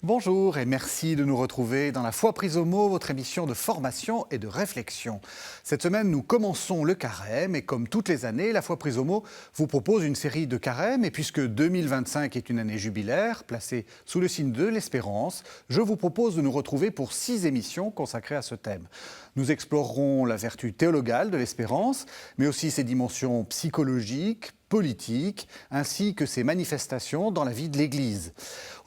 Bonjour et merci de nous retrouver dans La Foi prise au mot, votre émission de formation et de réflexion. Cette semaine, nous commençons le carême et comme toutes les années, La Foi prise au mot vous propose une série de carèmes. Et puisque 2025 est une année jubilaire, placée sous le signe de l'espérance, je vous propose de nous retrouver pour 6 émissions consacrées à ce thème. Nous explorerons la vertu théologale de l'espérance, mais aussi ses dimensions psychologiques, politiques, ainsi que ses manifestations dans la vie de l'Église.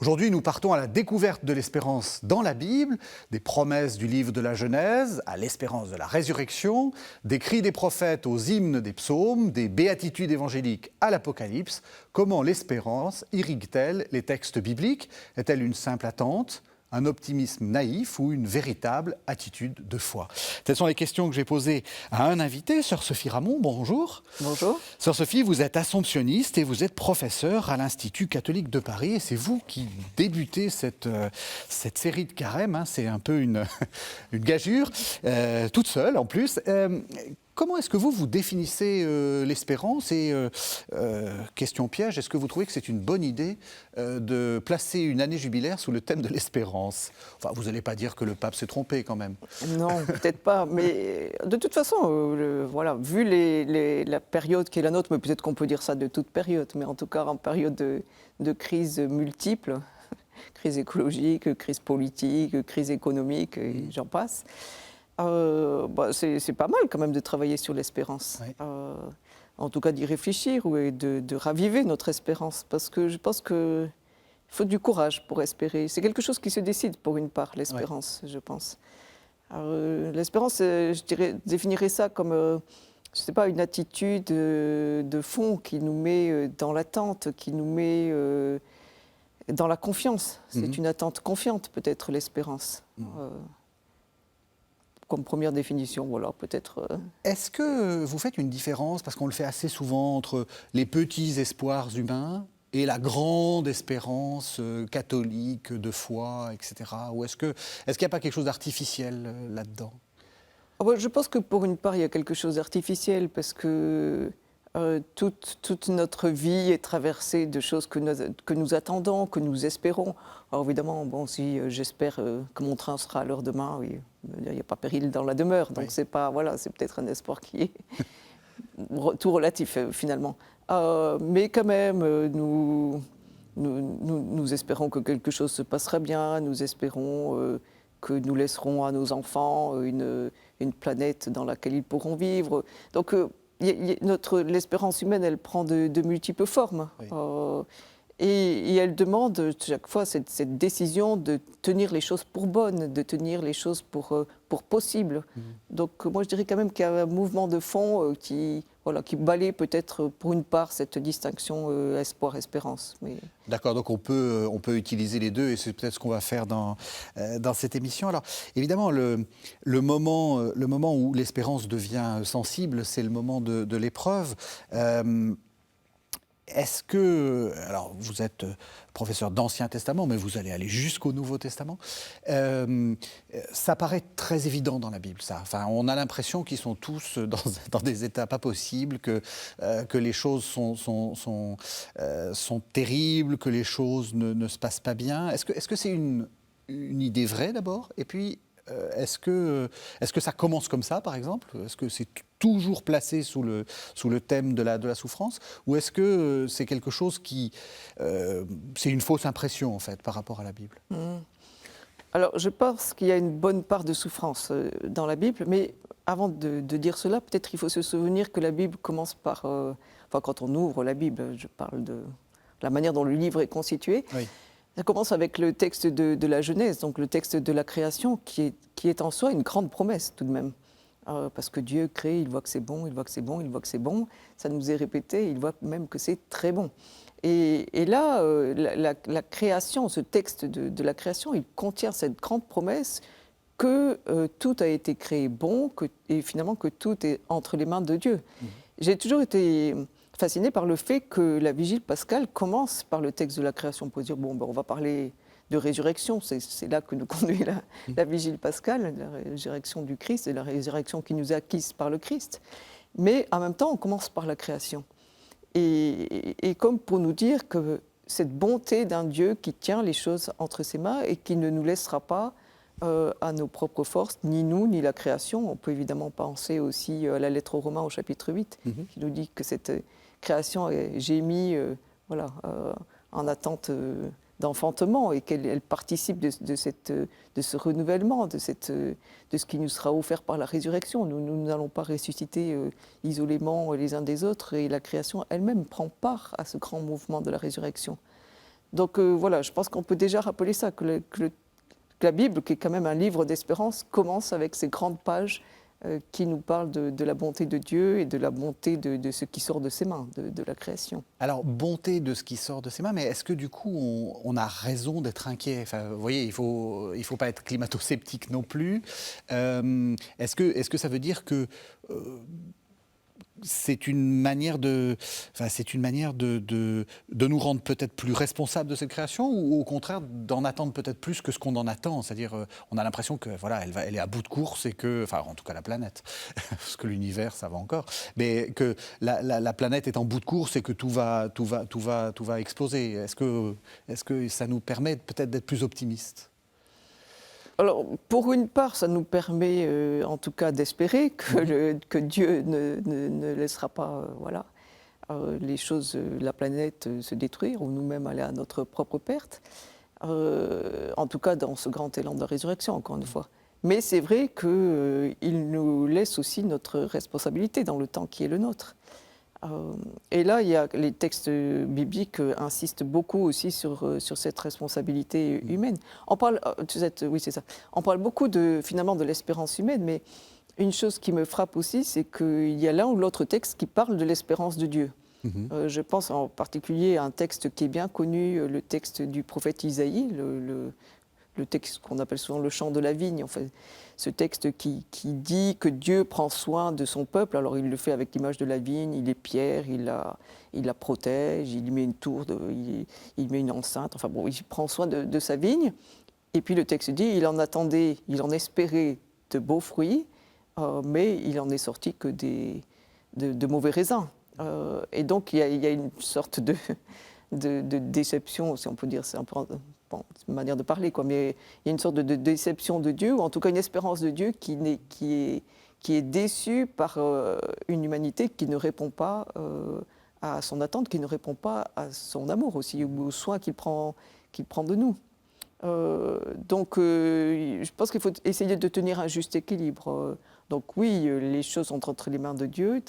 Aujourd'hui, nous partons à la découverte de l'espérance dans la Bible, des promesses du livre de la Genèse à l'espérance de la résurrection, des cris des prophètes aux hymnes des psaumes, des béatitudes évangéliques à l'Apocalypse. Comment l'espérance irrigue-t-elle les textes bibliques? Est-elle une simple attente, un optimisme naïf ou une véritable attitude de foi? Telles sont les questions que j'ai posées à un invité, Sœur Sophie Ramon. Bonjour. Bonjour. Sœur Sophie, vous êtes assomptionniste et vous êtes professeure à l'Institut catholique de Paris. Et c'est vous qui débutez cette série de carèmes. C'est un peu une gageure, toute seule en plus. Comment est-ce que vous définissez l'espérance et, question piège, est-ce que vous trouvez que c'est une bonne idée de placer une année jubilaire sous le thème de l'espérance? Enfin, vous n'allez pas dire que le pape s'est trompé quand même. Non, peut-être pas, mais de toute façon, voilà, vu la période qui est la nôtre, mais peut-être qu'on peut dire ça de toute période, mais en tout cas en période de crise multiples, crise écologique, crise politique, crise économique, et j'en passe. C'est pas mal quand même de travailler sur l'espérance. Oui. En tout cas d'y réfléchir et de raviver notre espérance. Parce que je pense qu'il faut du courage pour espérer. C'est quelque chose qui se décide pour une part, l'espérance, je pense. L'espérance, je définirais ça comme, je sais pas, une attitude de fond qui nous met dans l'attente, qui nous met dans la confiance. C'est une attente confiante peut-être, l'espérance. Comme première définition, voilà, peut-être. Est-ce que vous faites une différence, parce qu'on le fait assez souvent, entre les petits espoirs humains et la grande espérance catholique de foi, etc. Ou est-ce qu'il n'y a pas quelque chose d'artificiel là-dedans? Je pense que pour une part, il y a quelque chose d'artificiel, parce que toute notre vie est traversée de choses que nous attendons, que nous espérons. Alors évidemment, si j'espère que mon train sera à l'heure demain, oui, il n'y a pas péril dans la demeure. Donc c'est pas, voilà, c'est peut-être un espoir qui est tout relatif finalement. Mais quand même, nous espérons que quelque chose se passera bien. Nous espérons que nous laisserons à nos enfants une planète dans laquelle ils pourront vivre. Donc l'espérance humaine, elle prend de multiples formes. Oui. Et elle demande chaque fois cette décision de tenir les choses pour bonnes, de tenir les choses pour possibles. Donc moi je dirais quand même qu'il y a un mouvement de fond qui balaie peut-être pour une part cette distinction espoir-espérance. Mais... D'accord, donc on peut utiliser les deux et c'est peut-être ce qu'on va faire dans cette émission. Alors évidemment, le moment où l'espérance devient sensible, c'est le moment de l'épreuve. Est-ce que, alors vous êtes professeur d'Ancien Testament, mais vous allez aller jusqu'au Nouveau Testament, ça paraît très évident dans la Bible, ça. Enfin, on a l'impression qu'ils sont tous dans des états pas possibles, que les choses sont terribles, que les choses ne se passent pas bien. Est-ce que c'est une idée vraie d'abord? Et puis, est-ce que ça commence comme ça, par exemple? Est-ce que c'est toujours placé sous le thème de la souffrance? Ou est-ce que c'est quelque chose qui... c'est une fausse impression, en fait, par rapport à la Bible? Alors, je pense qu'il y a une bonne part de souffrance dans la Bible, mais avant de dire cela, peut-être il faut se souvenir que la Bible commence par... quand on ouvre la Bible, je parle de la manière dont le livre est constitué. Oui. Ça commence avec le texte de la Genèse, donc le texte de la création, qui est en soi une grande promesse tout de même. Parce que Dieu crée, il voit que c'est bon, il voit que c'est bon, il voit que c'est bon. Ça nous est répété, il voit même que c'est très bon. Et là, la création, ce texte de la création, il contient cette grande promesse que tout a été créé bon, et finalement que tout est entre les mains de Dieu. J'ai toujours été fasciné par le fait que la vigile pascale commence par le texte de la création. On peut dire, bon, ben, on va parler de résurrection, c'est là que nous conduit la vigile pascale, la résurrection du Christ et la résurrection qui nous est acquise par le Christ. Mais en même temps, on commence par la création. Et comme pour nous dire que cette bonté d'un Dieu qui tient les choses entre ses mains et qui ne nous laissera pas à nos propres forces, ni nous, ni la création. On peut évidemment penser aussi à la lettre aux Romains au chapitre 8, qui nous dit que cette création est gémie en attente d'enfantement et qu'elle participe de ce renouvellement, de ce qui nous sera offert par la résurrection. Nous n'allons pas ressusciter isolément les uns des autres et la création elle-même prend part à ce grand mouvement de la résurrection. Donc voilà, je pense qu'on peut déjà rappeler ça, que la Bible, qui est quand même un livre d'espérance, commence avec ces grandes pages qui nous parlent de la bonté de Dieu et de la bonté de ce qui sort de ses mains, de la création. Alors, bonté de ce qui sort de ses mains, mais est-ce que du coup, on a raison d'être inquiet? Enfin, vous voyez, il faut pas être climato-sceptique non plus. Est-ce que ça veut dire que c'est une manière de nous rendre peut-être plus responsables de cette création, ou au contraire d'en attendre peut-être plus que ce qu'on en attend? C'est-à-dire, on a l'impression que voilà, elle est à bout de course et que, enfin, en tout cas la planète, parce que l'univers, ça va encore, mais que la planète est en bout de course et que tout va exploser. Est-ce que ça nous permet peut-être d'être plus optimistes? Alors, pour une part, ça nous permet en tout cas d'espérer que Dieu ne laissera pas les choses, la planète se détruire ou nous-mêmes aller à notre propre perte. En tout cas, dans ce grand élan de la résurrection, encore une fois. Mais c'est vrai qu'il nous laisse aussi notre responsabilité dans le temps qui est le nôtre. Et là, les textes bibliques insistent beaucoup aussi sur cette responsabilité humaine. On parle, oui, c'est ça. On parle beaucoup finalement de l'espérance humaine, mais une chose qui me frappe aussi, c'est qu'il y a l'un ou l'autre texte qui parle de l'espérance de Dieu. Je pense en particulier à un texte qui est bien connu, le texte du prophète Isaïe, le texte qu'on appelle souvent le chant de la vigne, en fait. Ce texte qui dit que Dieu prend soin de son peuple. Alors il le fait avec l'image de la vigne, il épierre, il la protège, il y met une tour, il met une enceinte, enfin bon, il prend soin de sa vigne. Et puis le texte dit, il en espérait de beaux fruits, mais il en est sorti que de mauvais raisins. Et donc il y a une sorte de déception, si on peut dire, c'est un peu une manière de parler, quoi, mais il y a une sorte de déception de Dieu, ou en tout cas une espérance de Dieu qui est déçue par une humanité qui ne répond pas à son attente, qui ne répond pas à son amour aussi, ou aux soins qu'il prend de nous. Donc je pense qu'il faut essayer de tenir un juste équilibre. Donc oui, les choses sont entre les mains de Dieu,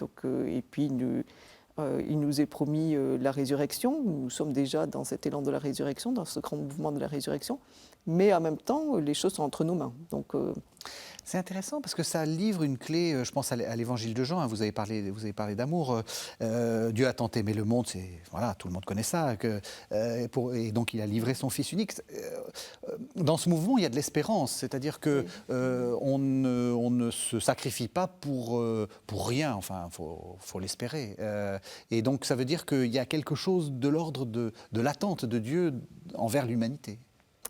et puis il nous est promis la résurrection. Nous sommes déjà dans cet élan de la résurrection, dans ce grand mouvement de la résurrection. Mais en même temps, les choses sont entre nos mains. Donc, c'est intéressant parce que ça livre une clé, je pense à l'évangile de Jean, hein, vous avez parlé d'amour. Dieu a tant aimé le monde, voilà, tout le monde connaît ça, et donc il a livré son Fils unique. Dans ce mouvement, il y a de l'espérance, c'est-à-dire que on ne se sacrifie pas pour rien, enfin, faut l'espérer. Et donc ça veut dire qu'il y a quelque chose de l'ordre de l'attente de Dieu envers l'humanité.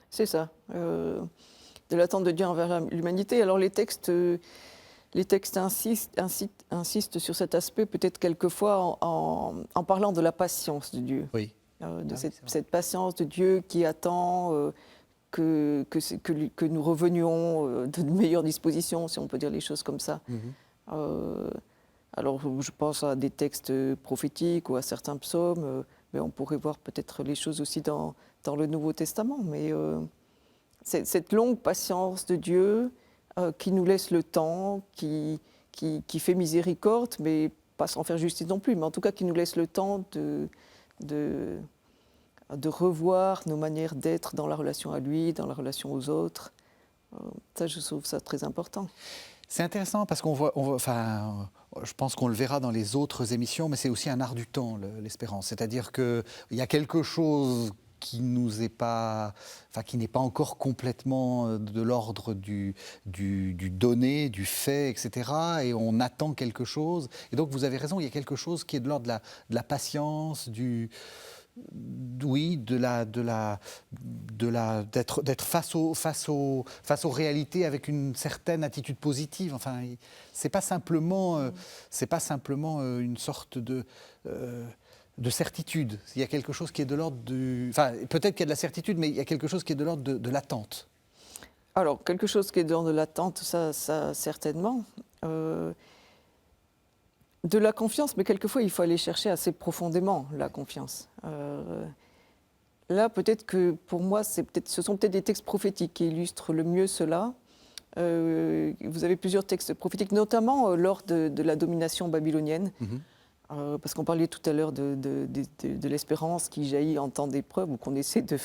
C'est ça. De l'attente de Dieu envers l'humanité. Alors les textes insistent sur cet aspect, peut-être quelquefois en parlant de la patience de Dieu. Oui. Cette patience de Dieu qui attend que nous revenions de meilleures dispositions, si on peut dire les choses comme ça. Alors je pense à des textes prophétiques ou à certains psaumes, mais on pourrait voir peut-être les choses aussi dans le Nouveau Testament. Mais cette longue patience de Dieu qui nous laisse le temps, qui fait miséricorde, mais pas sans faire justice non plus, mais en tout cas qui nous laisse le temps de revoir nos manières d'être dans la relation à lui, dans la relation aux autres. Ça, je trouve ça très important. C'est intéressant parce qu'on voit, je pense qu'on le verra dans les autres émissions, mais c'est aussi un art du temps, l'espérance. C'est-à-dire qu'il y a quelque chose qui nous est pas, enfin, qui n'est pas encore complètement de l'ordre du donné, du fait, etc. Et on attend quelque chose. Et donc vous avez raison, il y a quelque chose qui est de l'ordre de la patience, oui, d'être face aux réalités avec une certaine attitude positive. Enfin, c'est pas simplement, une sorte de certitude. Il y a quelque chose qui est de l'ordre du... Enfin, peut-être qu'il y a de la certitude, mais il y a quelque chose qui est de l'ordre de l'attente. Alors, quelque chose qui est dans de l'attente, ça certainement. De la confiance, mais quelquefois, il faut aller chercher assez profondément la confiance. Là, peut-être que pour moi, ce sont peut-être des textes prophétiques qui illustrent le mieux cela. Vous avez plusieurs textes prophétiques, notamment lors de la domination babylonienne. Parce qu'on parlait tout à l'heure de l'espérance qui jaillit en temps d'épreuve, ou qu'on essaie de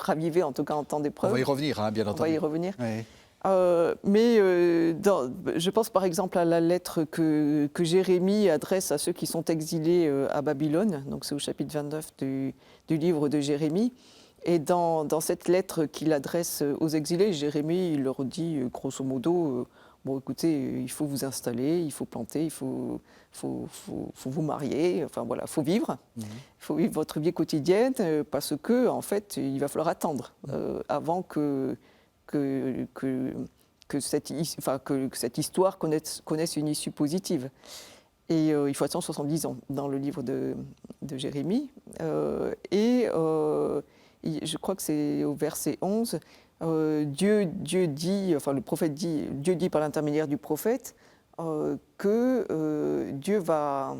raviver, en tout cas en temps d'épreuve. On va y revenir, hein, bien entendu. On va y revenir. Oui. Je pense par exemple à la lettre que Jérémie adresse à ceux qui sont exilés à Babylone. Donc c'est au chapitre 29 du livre de Jérémie. Et dans cette lettre qu'il adresse aux exilés, Jérémie il leur dit grosso modo... Bon, écoutez, il faut vous installer, il faut planter, il faut vous marier, enfin voilà, il faut vivre. Il faut vivre votre vie quotidienne parce que, en fait, il va falloir attendre avant que cette histoire connaisse une issue positive. Et il faut attendre 70 ans dans le livre de Jérémie. Je crois que c'est au verset 11... Dieu dit, enfin le prophète dit, Dieu dit par l'intermédiaire du prophète que Dieu va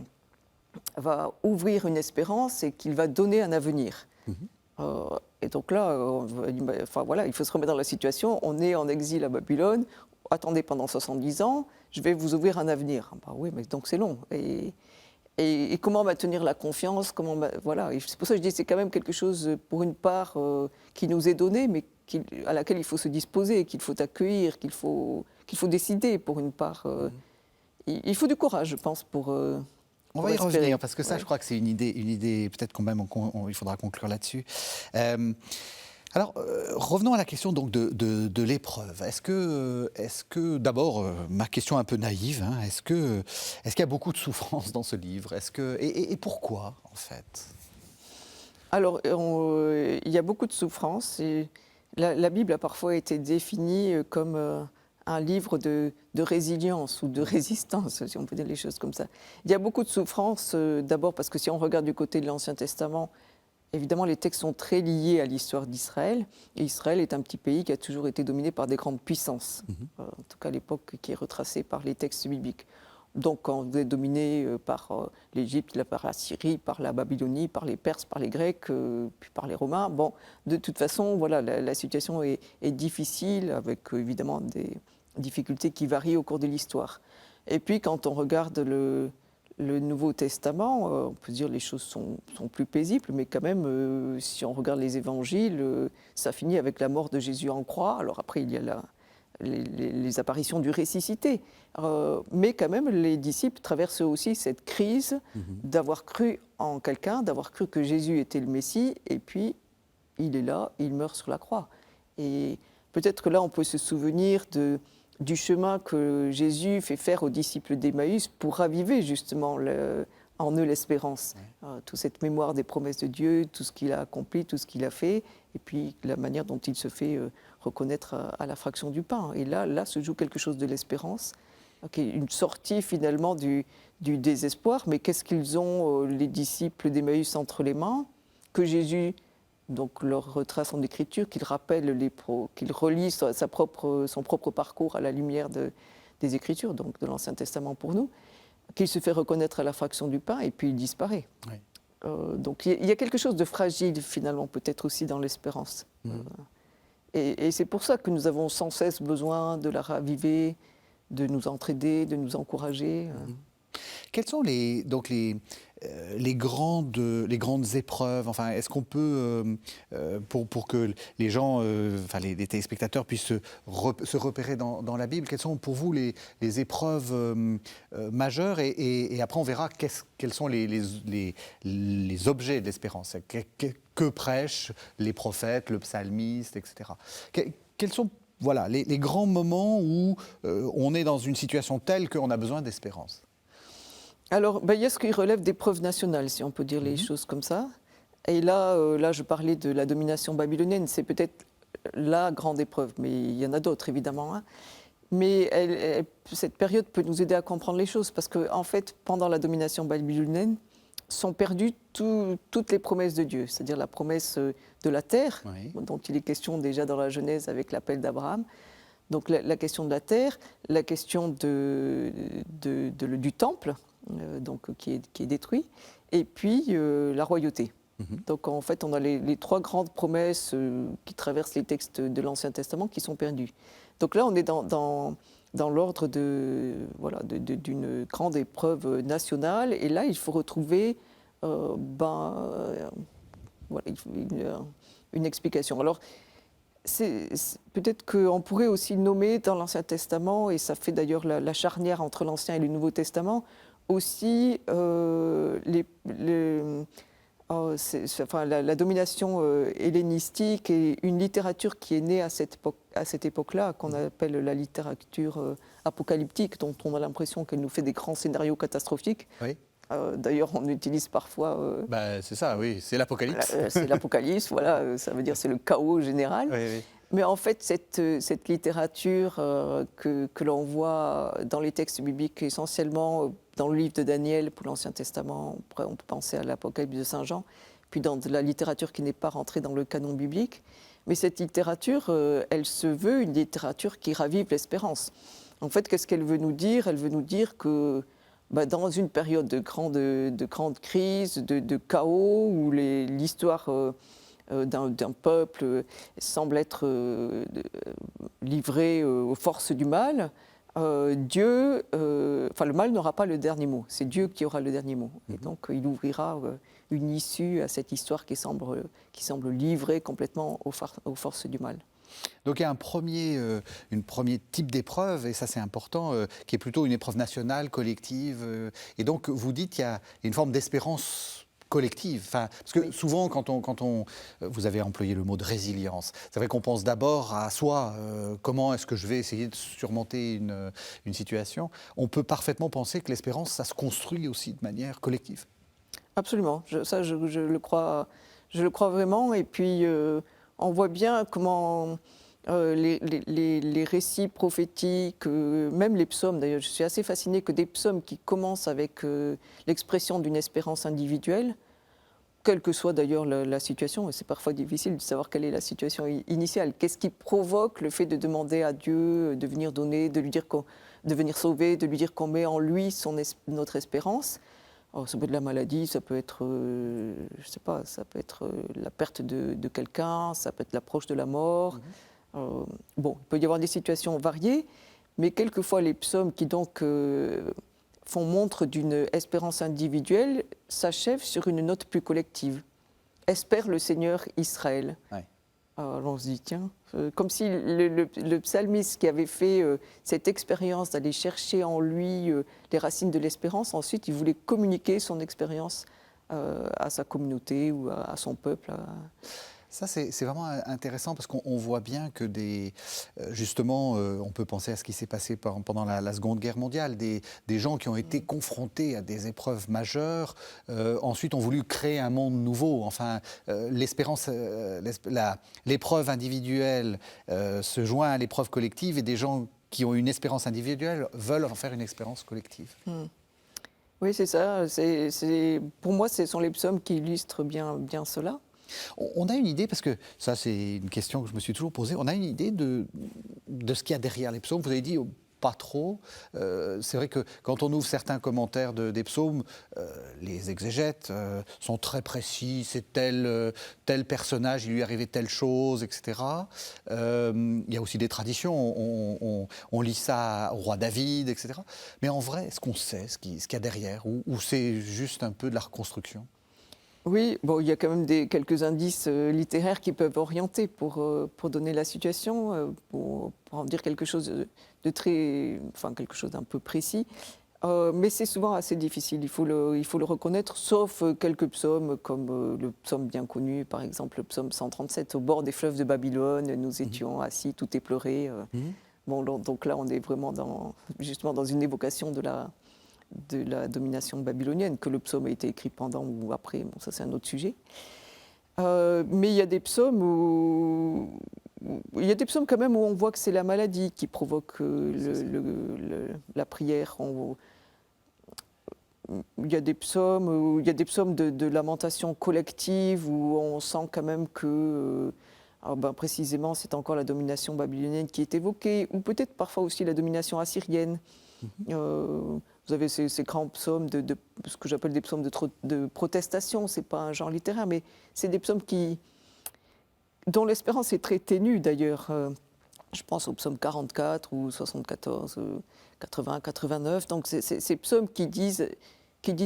ouvrir une espérance et qu'il va donner un avenir. Et donc là, il faut se remettre dans la situation, on est en exil à Babylone, attendez pendant 70 ans, je vais vous ouvrir un avenir. Bah oui, mais donc c'est long. Et comment maintenir la confiance, voilà. Et c'est pour ça que je dis que c'est quand même quelque chose, pour une part, qui nous est donné, mais à laquelle il faut se disposer, qu'il faut accueillir, qu'il faut décider, pour une part. Il faut du courage, je pense, pour on va y espérer. revenir, parce que ça, je crois que c'est une idée peut-être quand même, il faudra conclure là-dessus. Alors, revenons à la question donc de l'épreuve. Est-ce que d'abord, ma question un peu naïve, hein, est-ce qu'il y a beaucoup de souffrance dans ce livre ? Et pourquoi, en fait ? Alors, il y a beaucoup de souffrance. Et la Bible a parfois été définie comme un livre de résilience ou de résistance, si on peut dire les choses comme ça. Il y a beaucoup de souffrance, d'abord parce que si on regarde du côté de l'Ancien Testament, évidemment, les textes sont très liés à l'histoire d'Israël. Et Israël est un petit pays qui a toujours été dominé par des grandes puissances, en tout cas à l'époque qui est retracée par les textes bibliques. Donc, quand vous êtes dominé par l'Égypte, par la Syrie, par la Babylonie, par les Perses, par les Grecs, puis par les Romains, bon, de toute façon, voilà, la situation est difficile, avec évidemment des difficultés qui varient au cours de l'histoire. Et puis, quand on regarde le Nouveau Testament, on peut dire que les choses sont plus paisibles, mais quand même, si on regarde les évangiles, ça finit avec la mort de Jésus en croix. Alors après, il y a les apparitions du ressuscité. Mais quand même, les disciples traversent aussi cette crise d'avoir cru en quelqu'un, d'avoir cru que Jésus était le Messie, et puis il est là, il meurt sur la croix. Et peut-être que là, on peut se souvenir du chemin que Jésus fait faire aux disciples d'Emmaüs pour raviver justement en eux l'espérance. Toute cette mémoire des promesses de Dieu, tout ce qu'il a accompli, tout ce qu'il a fait, et puis la manière dont il se fait reconnaître à la fraction du pain. Et là se joue quelque chose de l'espérance, qui est une sortie finalement du désespoir. Mais qu'est-ce qu'ils ont, les disciples d'Emmaüs, entre les mains ? Que Jésus donc leur retrace en écriture, qu'il rappelle qu'il relie son propre parcours à la lumière des Écritures, donc de l'Ancien Testament pour nous, qu'il se fait reconnaître à la fraction du pain et puis il disparaît. Oui. Donc il y a quelque chose de fragile finalement, peut-être aussi dans l'espérance. Et c'est pour ça que nous avons sans cesse besoin de la raviver, de nous entraider, de nous encourager. Quelles sont les grandes épreuves, enfin, est-ce qu'on peut, pour que les gens, les téléspectateurs puissent se repérer dans la Bible, quelles sont pour vous les épreuves majeures et après on verra quels sont les objets de l'espérance. que prêchent les prophètes, le psalmiste, etc. Quels sont voilà, les grands moments où on est dans une situation telle qu'on a besoin d'espérance? Alors, il y a ce qui relève des preuves nationales, si on peut dire les choses comme ça. Et là, je parlais de la domination babylonienne, c'est peut-être la grande épreuve, mais il y en a d'autres évidemment, hein. Mais cette période peut nous aider à comprendre les choses, parce qu'en fait, pendant la domination babylonienne, sont perdues toutes les promesses de Dieu, c'est-à-dire la promesse de la terre, Oui. dont il est question déjà dans la Genèse avec l'appel d'Abraham. Donc la question de la terre, la question du temple, donc, qui est détruit, et puis la royauté. Donc en fait, on a les trois grandes promesses qui traversent les textes de l'Ancien Testament qui sont perdues. Donc là, on est dans l'ordre d'une grande épreuve nationale, et là, il faut retrouver il faut une explication. Alors, peut-être qu'on pourrait aussi nommer dans l'Ancien Testament, et ça fait d'ailleurs la charnière entre l'Ancien et le Nouveau Testament, aussi la domination hellénistique et une littérature qui est née à cette époque-là, qu'on appelle la littérature apocalyptique, dont on a l'impression qu'elle nous fait des grands scénarios catastrophiques. Oui. D'ailleurs, on utilise parfois... C'est ça, oui, c'est l'Apocalypse. c'est l'Apocalypse, voilà, ça veut dire c'est le chaos général. Oui, oui. Mais en fait, cette littérature que l'on voit dans les textes bibliques, essentiellement dans le livre de Daniel pour l'Ancien Testament, après on peut penser à l'Apocalypse de Saint Jean, puis dans de la littérature qui n'est pas rentrée dans le canon biblique. Mais cette littérature, elle se veut une littérature qui ravive l'espérance. En fait, qu'est-ce qu'elle veut nous dire? Elle veut nous dire que dans une période de grande crise, de chaos, où l'histoire d'un peuple semble être livré aux forces du mal, le mal n'aura pas le dernier mot. C'est Dieu qui aura le dernier mot. Et donc, il ouvrira une issue à cette histoire qui semble livrée complètement aux forces du mal. Donc il y a un premier type d'épreuve, et ça c'est important, qui est plutôt une épreuve nationale, collective. Et donc vous dites qu'il y a une forme d'espérance collective. Enfin, parce que souvent, vous avez employé le mot de résilience, c'est vrai qu'on pense d'abord à soi, comment est-ce que je vais essayer de surmonter une situation. On peut parfaitement penser que l'espérance, ça se construit aussi de manière collective. Absolument, je le crois vraiment. Et puis, on voit bien comment les récits prophétiques, même les psaumes d'ailleurs, je suis assez fascinée que des psaumes qui commencent avec l'expression d'une espérance individuelle, quelle que soit d'ailleurs la situation, et c'est parfois difficile de savoir quelle est la situation initiale. Qu'est-ce qui provoque le fait de demander à Dieu de venir donner, de lui dire de venir sauver, de lui dire qu'on met en lui notre espérance? Alors, ça peut être la maladie, ça peut être, je sais pas, ça peut être la perte de quelqu'un, ça peut être l'approche de la mort. Il peut y avoir des situations variées, mais quelquefois les psaumes qui donc font montre d'une espérance individuelle s'achèvent sur une note plus collective. Espère le Seigneur Israël. Ouais. Alors on se dit, tiens, comme si le psalmiste qui avait fait cette expérience d'aller chercher en lui les racines de l'espérance, ensuite il voulait communiquer son expérience à sa communauté ou à son peuple. Ça, c'est vraiment intéressant parce qu'on voit bien que justement, on peut penser à ce qui s'est passé pendant la Seconde Guerre mondiale, des gens qui ont été confrontés à des épreuves majeures, ensuite ont voulu créer un monde nouveau. Enfin, l'épreuve individuelle se joint à l'épreuve collective, et des gens qui ont une espérance individuelle veulent en faire une expérience collective. Oui, c'est ça. Pour moi, ce sont les psaumes qui illustrent bien cela. On a une idée, parce que ça c'est une question que je me suis toujours posée, on a une idée de ce qu'il y a derrière les psaumes. Vous avez dit pas trop. C'est vrai que quand on ouvre certains commentaires des psaumes, les exégètes sont très précis, c'est tel personnage, il lui est arrivé telle chose, etc. Il y a aussi des traditions, on lit ça au roi David, etc. Mais en vrai, est-ce qu'on sait ce qu'il y a derrière, ou c'est juste un peu de la reconstruction ? Oui, il y a quand même quelques indices littéraires qui peuvent orienter pour donner la situation, pour en dire quelque chose quelque chose d'un peu précis. Mais c'est souvent assez difficile, il faut le reconnaître, sauf quelques psaumes, comme le psaume bien connu, par exemple le psaume 137, au bord des fleuves de Babylone, nous étions assis, tout éplorés. Mhm. Bon, donc là, on est vraiment justement dans une évocation de la domination babylonienne, que le psaume a été écrit pendant ou après, bon, ça c'est un autre sujet. Mais il y a des psaumes il y a des psaumes quand même où on voit que c'est la maladie qui provoque la prière. Il y a des psaumes, de lamentation collective où on sent quand même que précisément c'est encore la domination babylonienne qui est évoquée, ou peut-être parfois aussi la domination assyrienne. Vous avez ces grands psaumes de ce que j'appelle des psaumes de protestation. C'est pas un genre littéraire, mais c'est des psaumes dont l'espérance est très ténue d'ailleurs. Je pense au psaume 44 ou 74, 80, 89. Donc c'est ces psaumes qui disent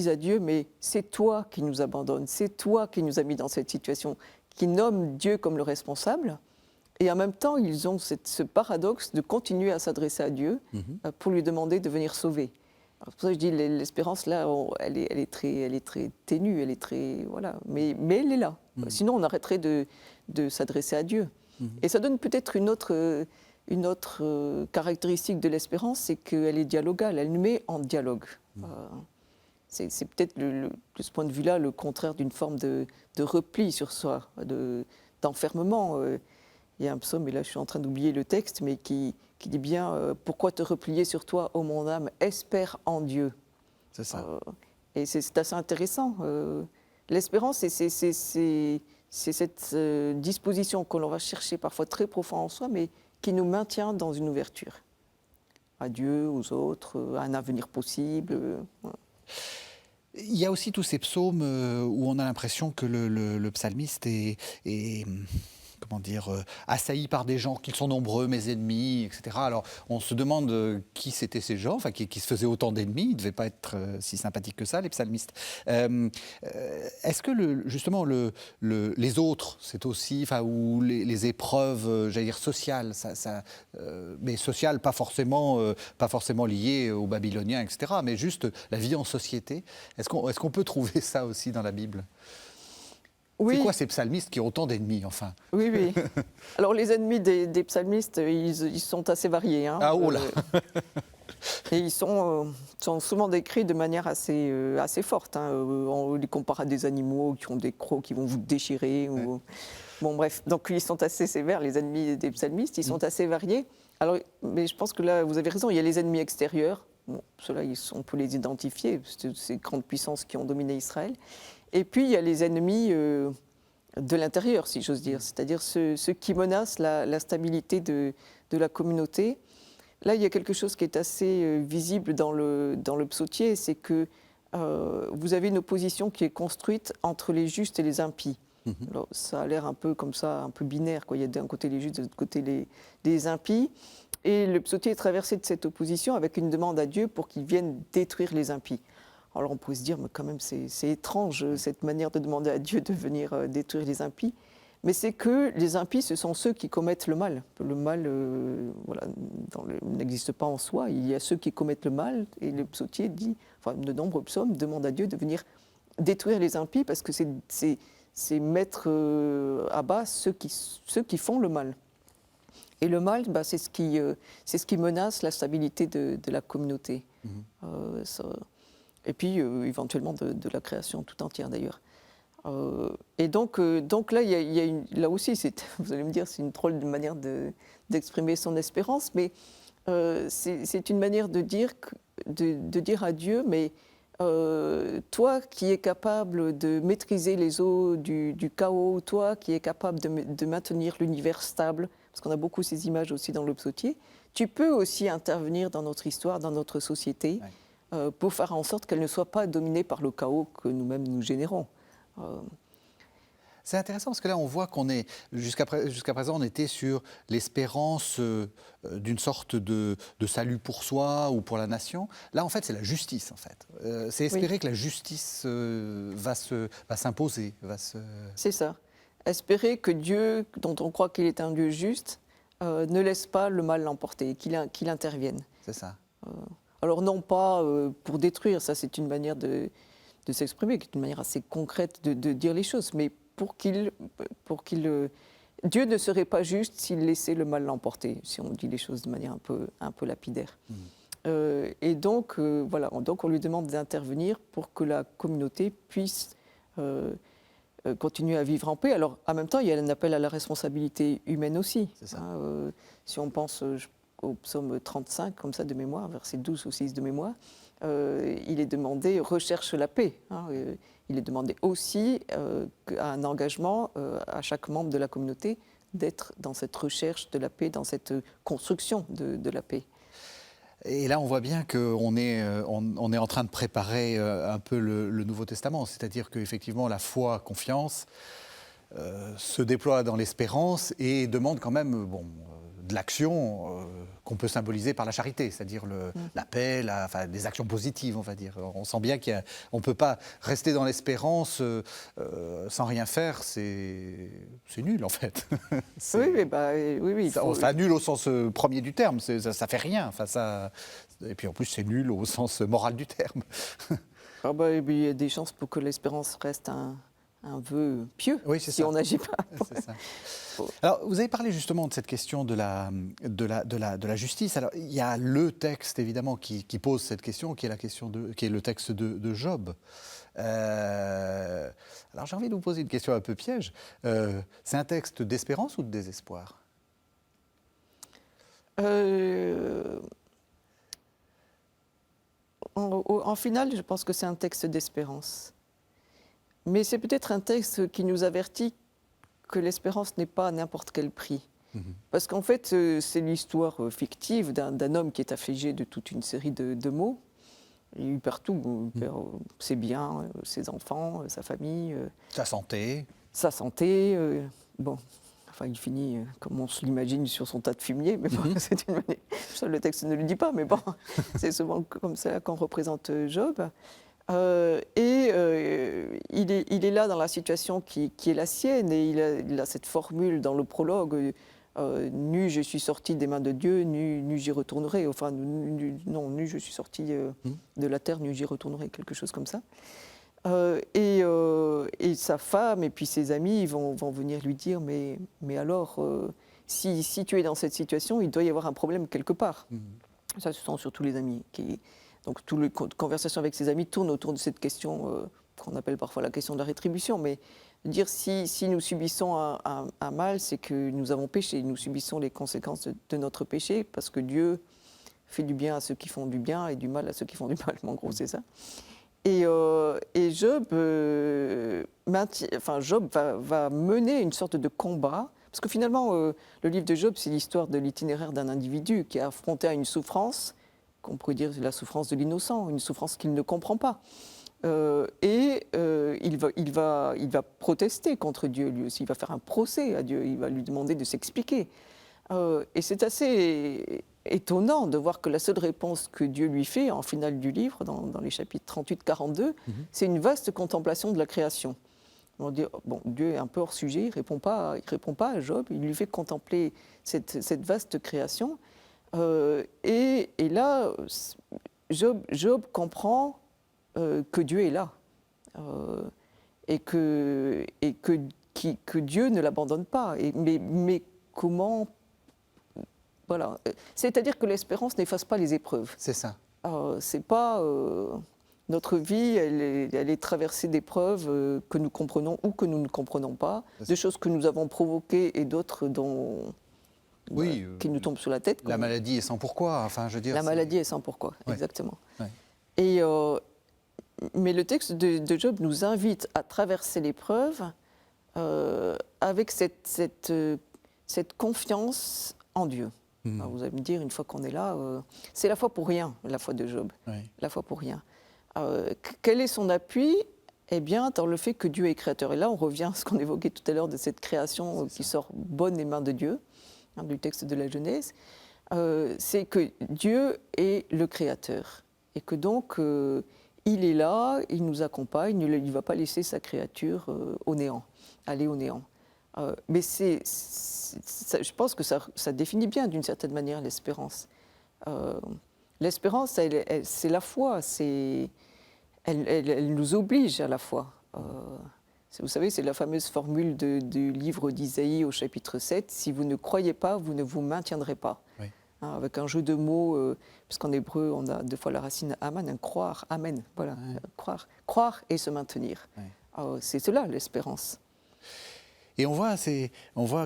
à Dieu, mais c'est toi qui nous abandonnes, c'est toi qui nous as mis dans cette situation, qui nomme Dieu comme le responsable. Et en même temps, ils ont ce paradoxe de continuer à s'adresser à Dieu pour lui demander de venir sauver. Alors, c'est pour ça que je dis l'espérance là, elle est très ténue, elle est très voilà, mais elle est là. Sinon, on arrêterait de s'adresser à Dieu. Et ça donne peut-être une autre caractéristique de l'espérance, c'est qu'elle est dialogale, elle nous met en dialogue. C'est peut-être de ce point de vue-là le contraire d'une forme de repli sur soi, d'enfermement. Il y a un psaume, et là je suis en train d'oublier le texte, mais qui dit bien pourquoi te replier sur toi, ô mon âme, espère en Dieu. C'est ça. Et c'est assez intéressant. L'espérance, c'est cette disposition que l'on va chercher parfois très profond en soi, mais qui nous maintient dans une ouverture à Dieu, aux autres, à un avenir possible. Voilà. Il y a aussi tous ces psaumes où on a l'impression que le psalmiste est comment dire, assailli par des gens qui sont nombreux, mes ennemis, etc. Alors, on se demande qui c'étaient ces gens, enfin, qui se faisaient autant d'ennemis. Ils ne devaient pas être si sympathiques que ça, les psalmistes. Est-ce que, justement, les autres, c'est aussi, enfin, ou les épreuves, j'allais dire, sociales, mais sociales, pas forcément liées aux Babyloniens, etc., mais juste la vie en société. Est-ce qu'on peut trouver ça aussi dans la Bible ? Oui. C'est quoi ces psalmistes qui ont autant d'ennemis, enfin ? Oui, oui. Alors, les ennemis des psalmistes, ils sont assez variés. Hein. Ah, oh là Et ils sont souvent décrits de manière assez forte. Hein. On les compare à des animaux qui ont des crocs qui vont vous déchirer. Ouais. Bon, bref. Donc, ils sont assez sévères, les ennemis des psalmistes. Ils sont assez variés. Alors, mais je pense que là, vous avez raison, il y a les ennemis extérieurs. Bon, ceux-là, on peut les identifier. C'est ces grandes puissances qui ont dominé Israël. Et puis, il y a les ennemis de l'intérieur, si j'ose dire, c'est-à-dire ceux qui menacent la stabilité de la communauté. Là, il y a quelque chose qui est assez visible dans le psautier, c'est que vous avez une opposition qui est construite entre les justes et les impies. Alors, ça a l'air un peu comme ça, un peu binaire, quoi. Il y a d'un côté les justes, de l'autre côté les impies. Et le psautier est traversé de cette opposition avec une demande à Dieu pour qu'il vienne détruire les impies. Alors on pourrait se dire, mais quand même c'est étrange cette manière de demander à Dieu de venir détruire les impies. Mais c'est que les impies, ce sont ceux qui commettent le mal. Le mal n'existe pas en soi, il y a ceux qui commettent le mal. Et le psautier dit, enfin de nombreux psaumes demandent à Dieu de venir détruire les impies parce que c'est mettre à bas ceux qui font le mal. Et le mal, c'est ce qui menace la stabilité de la communauté. Et puis éventuellement de la création tout entière d'ailleurs. Et donc là, là aussi, vous allez me dire, c'est une drôle de manière d'exprimer son espérance, mais c'est une manière de dire à Dieu, mais toi qui es capable de maîtriser les eaux du chaos, toi qui es capable de maintenir l'univers stable, parce qu'on a beaucoup ces images aussi dans le psautier, tu peux aussi intervenir dans notre histoire, dans notre société, pour faire en sorte qu'elle ne soit pas dominée par le chaos que nous-mêmes nous générons. C'est intéressant parce que là, on voit qu'on est, jusqu'à présent, on était sur l'espérance d'une sorte de salut pour soi ou pour la nation. Là, en fait, c'est la justice, en fait. C'est espérer que la justice va s'imposer. C'est ça. Espérer que Dieu, dont on croit qu'il est un Dieu juste, ne laisse pas le mal l'emporter, qu'il intervienne. C'est ça. Alors non pas pour détruire, ça c'est une manière de s'exprimer, qui est une manière assez concrète de dire les choses, mais Dieu ne serait pas juste s'il laissait le mal l'emporter, si on dit les choses de manière un peu lapidaire. Et donc, voilà, donc on lui demande d'intervenir pour que la communauté puisse continuer à vivre en paix. Alors, en même temps, il y a un appel à la responsabilité humaine aussi. C'est ça. Si on pense au psaume 35, comme ça de mémoire, verset 12 ou 6 de mémoire, il est demandé recherche la paix. Il est demandé aussi un engagement à chaque membre de la communauté d'être dans cette recherche de la paix, dans cette construction de la paix. Et là, on voit bien qu'on est, on est en train de préparer un peu le Nouveau Testament, c'est-à-dire qu'effectivement, la foi, confiance, se déploie dans l'espérance et demande quand même de l'action qu'on peut symboliser par la charité, c'est-à-dire la paix, enfin, des actions positives, on va dire. On sent bien qu'on ne peut pas rester dans l'espérance sans rien faire, c'est nul en fait. Oui. Enfin, nul au sens premier du terme, ça ne fait rien. Enfin, et puis en plus, c'est nul au sens moral du terme. Il y a des chances pour que l'espérance reste un vœu pieux, si on n'agit pas. C'est ça. Alors, vous avez parlé justement de cette question de la justice. Alors, il y a le texte, évidemment, qui pose cette question, qui est le texte de Job. Alors, j'ai envie de vous poser une question un peu piège. C'est un texte d'espérance ou de désespoir ? En finale, je pense que c'est un texte d'espérance. Mais c'est peut-être un texte qui nous avertit que l'espérance n'est pas à n'importe quel prix. Parce qu'en fait, c'est l'histoire fictive d'un homme qui est affligé de toute une série de maux. Il perd tout, il perd ses biens, ses enfants, sa famille. Sa santé. Sa santé. Il finit, comme on se l'imagine, sur son tas de fumier. Mais bon, c'est une manière... Ça, le texte ne le dit pas, mais bon, c'est souvent comme ça qu'on représente Job. Il est là dans la situation qui est la sienne, et il a cette formule dans le prologue, nu je suis sorti des mains de Dieu, nu j'y retournerai, enfin nu je suis sorti de la terre, nu j'y retournerai, quelque chose comme ça. Et sa femme et puis ses amis vont venir lui dire mais alors si tu es dans cette situation, il doit y avoir un problème quelque part. Ça, ce sont surtout les amis donc toutes les conversations avec ses amis tournent autour de cette question qu'on appelle parfois la question de la rétribution, mais dire si nous subissons un mal, c'est que nous avons péché, nous subissons les conséquences de notre péché, parce que Dieu fait du bien à ceux qui font du bien et du mal à ceux qui font du mal, en gros c'est ça. Et Job, Job va mener une sorte de combat, parce que finalement le livre de Job, c'est l'histoire de l'itinéraire d'un individu qui est affronté à une souffrance, qu'on pourrait dire la souffrance de l'innocent, une souffrance qu'il ne comprend pas. Il va protester contre Dieu, lui aussi. Il va faire un procès à Dieu. Il va lui demander de s'expliquer. Et c'est assez étonnant de voir que la seule réponse que Dieu lui fait, en finale du livre, dans les chapitres 38-42, c'est une vaste contemplation de la création. On dit, Dieu est un peu hors sujet, il ne répond pas à Job, il lui fait contempler cette vaste création. Et là, Job comprend que Dieu est là et que Dieu ne l'abandonne pas. Mais comment... Voilà. C'est-à-dire que l'espérance n'efface pas les épreuves. C'est ça. C'est pas... notre vie, elle est traversée d'épreuves que nous comprenons ou que nous ne comprenons pas, de choses que nous avons provoquées et d'autres qui nous tombent sur la tête. La maladie est sans pourquoi. Enfin, je veux dire, la maladie est sans pourquoi, exactement. Ouais. Mais le texte de Job nous invite à traverser l'épreuve avec cette confiance en Dieu. Alors vous allez me dire, une fois qu'on est là, c'est la foi pour rien, la foi de Job. Oui. La foi pour rien. Quel est son appui ? Eh bien, dans le fait que Dieu est créateur. Et là, on revient à ce qu'on évoquait tout à l'heure de cette création qui sort bonne des mains de Dieu, du texte de la Genèse. C'est que Dieu est le créateur. Et que donc, il est là, il nous accompagne, il ne va pas laisser sa créature au néant, aller au néant. Mais je pense que ça définit bien, d'une certaine manière, l'espérance. L'espérance, c'est la foi, elle nous oblige à la foi. Vous savez, c'est la fameuse formule du livre d'Isaïe au chapitre 7, « Si vous ne croyez pas, vous ne vous maintiendrez pas Oui. ». Avec un jeu de mots, puisqu'en hébreu, on a deux fois la racine aman, un croire, amen, voilà, croire et se maintenir. Oui. C'est cela, l'espérance. Et on voit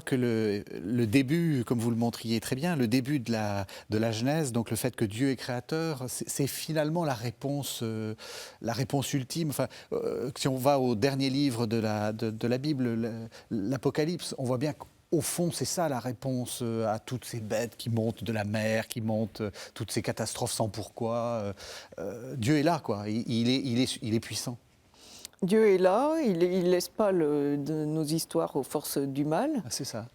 que le début, comme vous le montriez très bien, le début de la Genèse, donc le fait que Dieu est créateur, c'est finalement la réponse ultime. Enfin, si on va au dernier livre de la Bible, l'Apocalypse, on voit bien qu'au fond, c'est ça la réponse à toutes ces bêtes qui montent de la mer, qui montent toutes ces catastrophes sans pourquoi. Dieu est là, quoi. Il est puissant. Dieu est là, il ne laisse pas nos histoires aux forces du mal. Ah, c'est ça.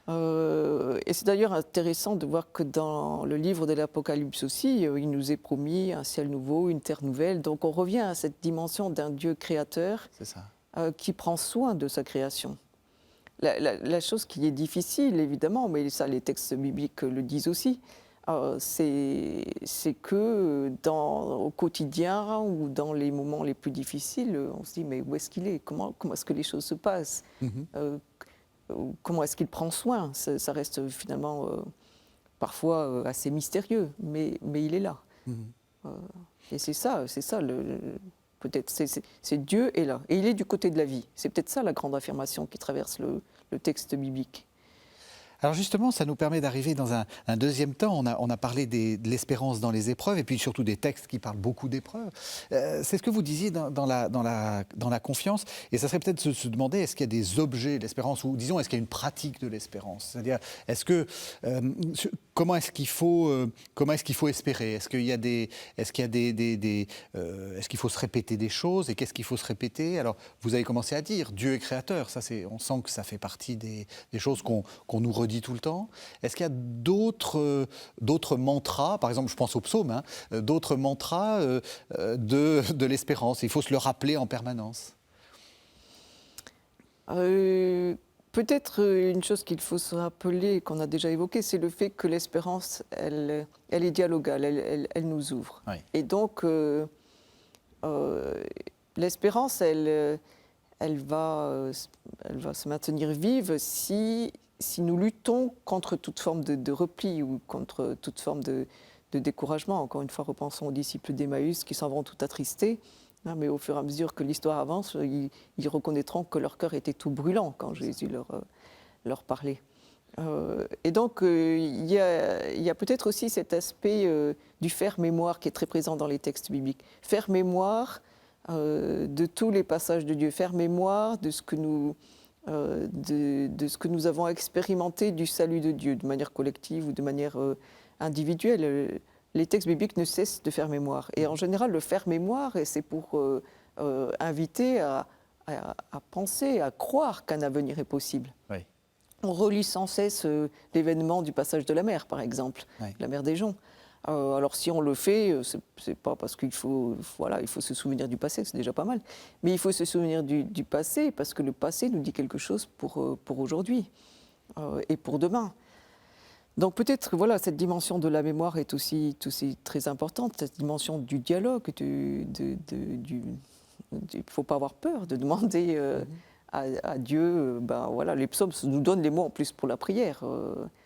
Et c'est d'ailleurs intéressant de voir que dans le livre de l'Apocalypse aussi, il nous est promis un ciel nouveau, une terre nouvelle. Donc on revient à cette dimension d'un Dieu créateur qui prend soin de sa création. La chose qui est difficile, évidemment, mais ça les textes bibliques le disent aussi, c'est que au quotidien ou dans les moments les plus difficiles, on se dit mais où est-ce qu'il est ? Comment est-ce que les choses se passent ? Comment est-ce qu'il prend soin ? Ça reste finalement parfois assez mystérieux, mais il est là. Et c'est ça peut-être, c'est Dieu est là. Et il est du côté de la vie. C'est peut-être ça la grande affirmation qui traverse le texte biblique. Alors justement, ça nous permet d'arriver dans un deuxième temps. On a parlé de l'espérance dans les épreuves et puis surtout des textes qui parlent beaucoup d'épreuves. C'est ce que vous disiez dans la confiance. Et ça serait peut-être se demander, est-ce qu'il y a des objets de l'espérance ou disons, est-ce qu'il y a une pratique de l'espérance ? C'est-à-dire, comment est-ce qu'il faut espérer ? Est-ce qu'il faut se répéter des choses et qu'est-ce qu'il faut se répéter ? Alors, vous avez commencé à dire, Dieu est créateur. Ça, on sent que ça fait partie des choses qu'on nous redit tout le temps. Est-ce qu'il y a d'autres mantras, par exemple, je pense au psaume, d'autres mantras de l'espérance ? Il faut se le rappeler en permanence. Peut-être une chose qu'il faut se rappeler, qu'on a déjà évoquée, c'est le fait que l'espérance, elle est dialogale, elle nous ouvre. Oui. Et donc, l'espérance, elle va se maintenir vive si nous luttons contre toute forme de repli ou contre toute forme de découragement. Encore une fois, repensons aux disciples d'Emmaüs qui s'en vont tout attristés. Mais au fur et à mesure que l'histoire avance, ils reconnaîtront que leur cœur était tout brûlant quand Jésus leur parlait. Et donc, il y a peut-être aussi cet aspect du faire mémoire qui est très présent dans les textes bibliques. Faire mémoire de tous les passages de Dieu, faire mémoire de ce que nous avons expérimenté du salut de Dieu, de manière collective ou de manière individuelle. Les textes bibliques ne cessent de faire mémoire. Et en général, le faire mémoire, c'est pour inviter à penser, à croire qu'un avenir est possible. Oui. On relit sans cesse l'événement du passage de la mer, par exemple, la mer des Joncs. Alors si on le fait, c'est pas parce qu'il faut se souvenir du passé, c'est déjà pas mal. Mais il faut se souvenir du passé, parce que le passé nous dit quelque chose pour aujourd'hui et pour demain. Donc peut-être cette dimension de la mémoire est aussi très importante, cette dimension du dialogue, il ne faut pas avoir peur de demander à Dieu. Les psaumes nous donnent les mots en plus pour la prière.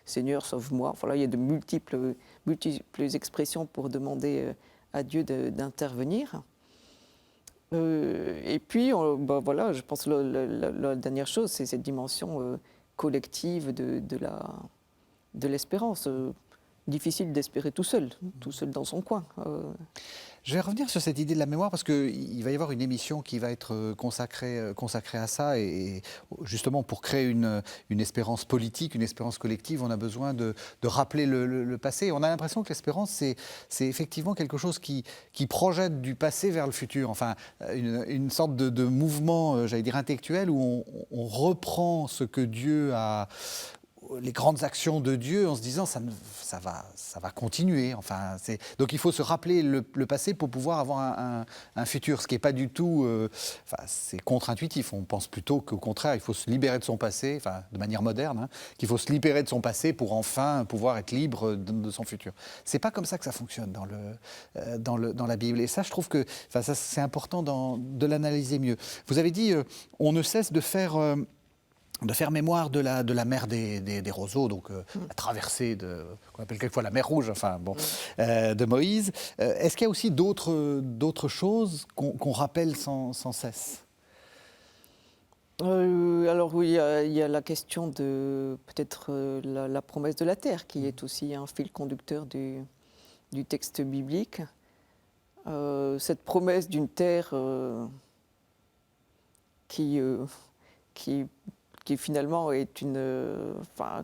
Seigneur, sauve-moi. Il y a de multiples expressions pour demander à Dieu d'intervenir. Et puis, je pense que la dernière chose, c'est cette dimension collective de l'espérance. Difficile d'espérer tout seul dans son coin. Je vais revenir sur cette idée de la mémoire parce qu'il va y avoir une émission qui va être consacrée à ça et justement pour créer une espérance politique, une espérance collective, on a besoin de rappeler le passé. On a l'impression que l'espérance, c'est effectivement quelque chose qui projette du passé vers le futur. Enfin, une sorte de mouvement, j'allais dire intellectuel, où on reprend ce que Dieu a les grandes actions de Dieu en se disant ça va continuer. Enfin, donc il faut se rappeler le passé pour pouvoir avoir un futur, ce qui n'est pas du tout... c'est contre-intuitif. On pense plutôt qu'au contraire, il faut se libérer de son passé, enfin, de manière moderne, hein, qu'il faut se libérer de son passé pour enfin pouvoir être libre de son futur. C'est pas comme ça que ça fonctionne dans la Bible. Et ça, je trouve que ça, c'est important de l'analyser mieux. Vous avez dit, on ne cesse de faire mémoire de la mer des roseaux, donc la traversée qu'on appelle quelquefois la mer Rouge, de Moïse. Est-ce qu'il y a aussi d'autres choses qu'on rappelle sans cesse ? Alors oui, il y a la question de peut-être la promesse de la terre, qui est aussi un fil conducteur du texte biblique. Cette promesse d'une terre qui finalement est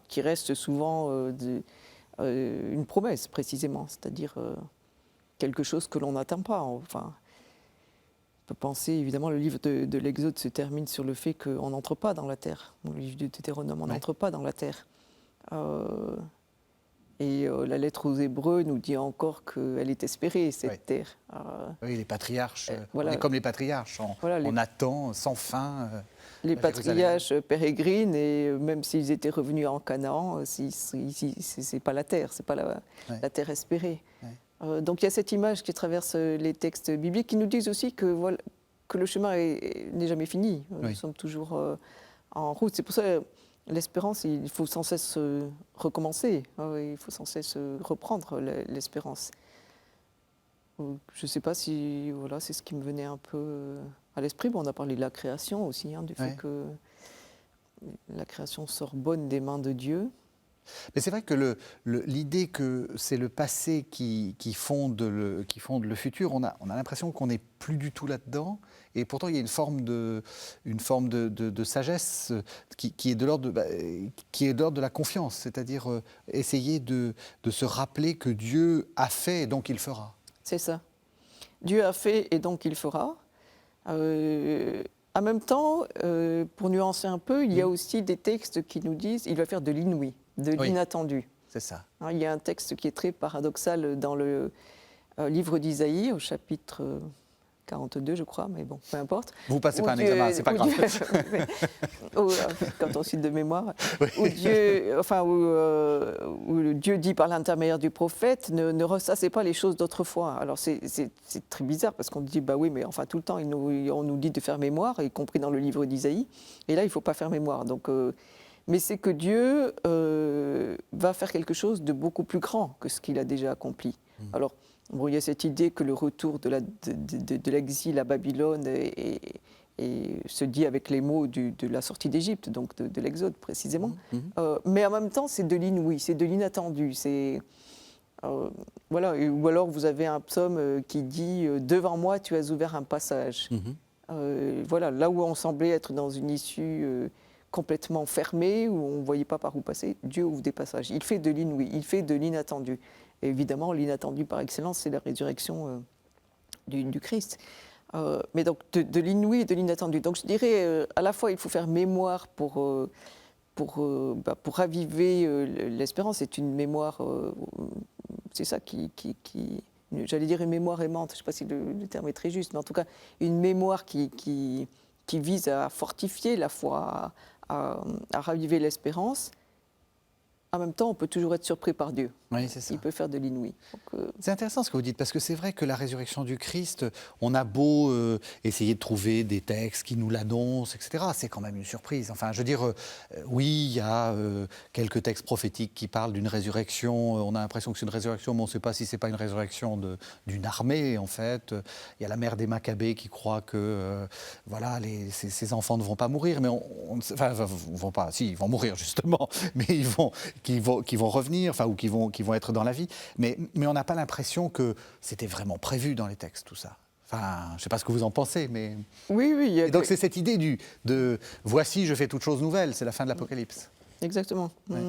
qui reste souvent une promesse précisément, c'est-à-dire quelque chose que l'on n'atteint pas. Enfin, on peut penser, évidemment, le livre de l'Exode se termine sur le fait qu'on n'entre pas dans la terre. Le livre du Deutéronome, on n'entre pas dans la terre. La lettre aux Hébreux nous dit encore qu'elle est espérée, cette terre. Oui, les patriarches, voilà. on est comme les patriarches, on attend sans fin. Les patriarches pérégrinent, et même s'ils étaient revenus en Canaan, c'est pas la terre, c'est pas la terre espérée. Ouais. Donc il y a cette image qui traverse les textes bibliques qui nous disent aussi que le chemin n'est jamais fini. Nous sommes toujours en route. C'est pour ça l'espérance, il faut sans cesse recommencer. Il faut sans cesse reprendre l'espérance. Je ne sais pas si c'est ce qui me venait un peu à l'esprit. Bon, on a parlé de la création aussi, du fait que la création sort bonne des mains de Dieu. Mais c'est vrai que l'idée que c'est le passé qui fonde le futur, on a l'impression qu'on n'est plus du tout là-dedans. Et pourtant, il y a une forme de sagesse qui est de l'ordre de la confiance, c'est-à-dire essayer de se rappeler que Dieu a fait et donc il fera. C'est ça. Dieu a fait et donc il fera. En même temps, pour nuancer un peu, il y a aussi des textes qui nous disent il va faire de l'inouï, de l'inattendu. C'est ça. Il y a un texte qui est très paradoxal dans le livre d'Isaïe, au chapitre 42, je crois, mais bon, peu importe. Vous passez pas un examen, c'est pas grave. Quand on cite de mémoire, où Dieu dit par l'intermédiaire du prophète, ne ressassez pas les choses d'autrefois. Alors c'est très bizarre parce qu'on dit, bah oui, mais enfin tout le temps, on nous dit de faire mémoire, y compris dans le livre d'Isaïe, et là, il ne faut pas faire mémoire. Donc, mais c'est que Dieu va faire quelque chose de beaucoup plus grand que ce qu'il a déjà accompli. Alors, bon, il y a cette idée que le retour de l'exil à Babylone se dit avec les mots de la sortie d'Égypte, donc de l'Exode précisément. Mais en même temps, c'est de l'inouï, c'est de l'inattendu. Ou alors vous avez un psaume qui dit « Devant moi, tu as ouvert un passage ». Là où on semblait être dans une issue complètement fermée, où on ne voyait pas par où passer, Dieu ouvre des passages. Il fait de l'inouï, il fait de l'inattendu. Et évidemment, l'inattendu par excellence, c'est la résurrection du Christ. Mais donc, de l'inouï et de l'inattendu. Donc, je dirais, à la fois, il faut faire mémoire pour raviver l'espérance. C'est une mémoire, c'est ça j'allais dire une mémoire aimante, je ne sais pas si le terme est très juste, mais en tout cas, une mémoire qui vise à fortifier la foi, à raviver l'espérance. En même temps, on peut toujours être surpris par Dieu. Oui, c'est ça. Il peut faire de l'inouï. C'est intéressant ce que vous dites, parce que c'est vrai que la résurrection du Christ, on a beau essayer de trouver des textes qui nous l'annoncent, etc. C'est quand même une surprise. Enfin, je veux dire, oui, il y a quelques textes prophétiques qui parlent d'une résurrection. On a l'impression que c'est une résurrection, mais on ne sait pas si ce n'est pas une résurrection d'une armée, en fait. Il y a la mère des Maccabées qui croit que ces enfants ne vont pas mourir. Mais vont pas, si, ils vont mourir, justement. Mais qui vont revenir, ou qui vont être dans la vie. Mais on n'a pas l'impression que c'était vraiment prévu dans les textes, tout ça. Enfin, je ne sais pas ce que vous en pensez, mais... Oui. Et donc c'est cette idée de « voici, je fais toute chose nouvelle », c'est la fin de l'Apocalypse. Exactement. Ouais.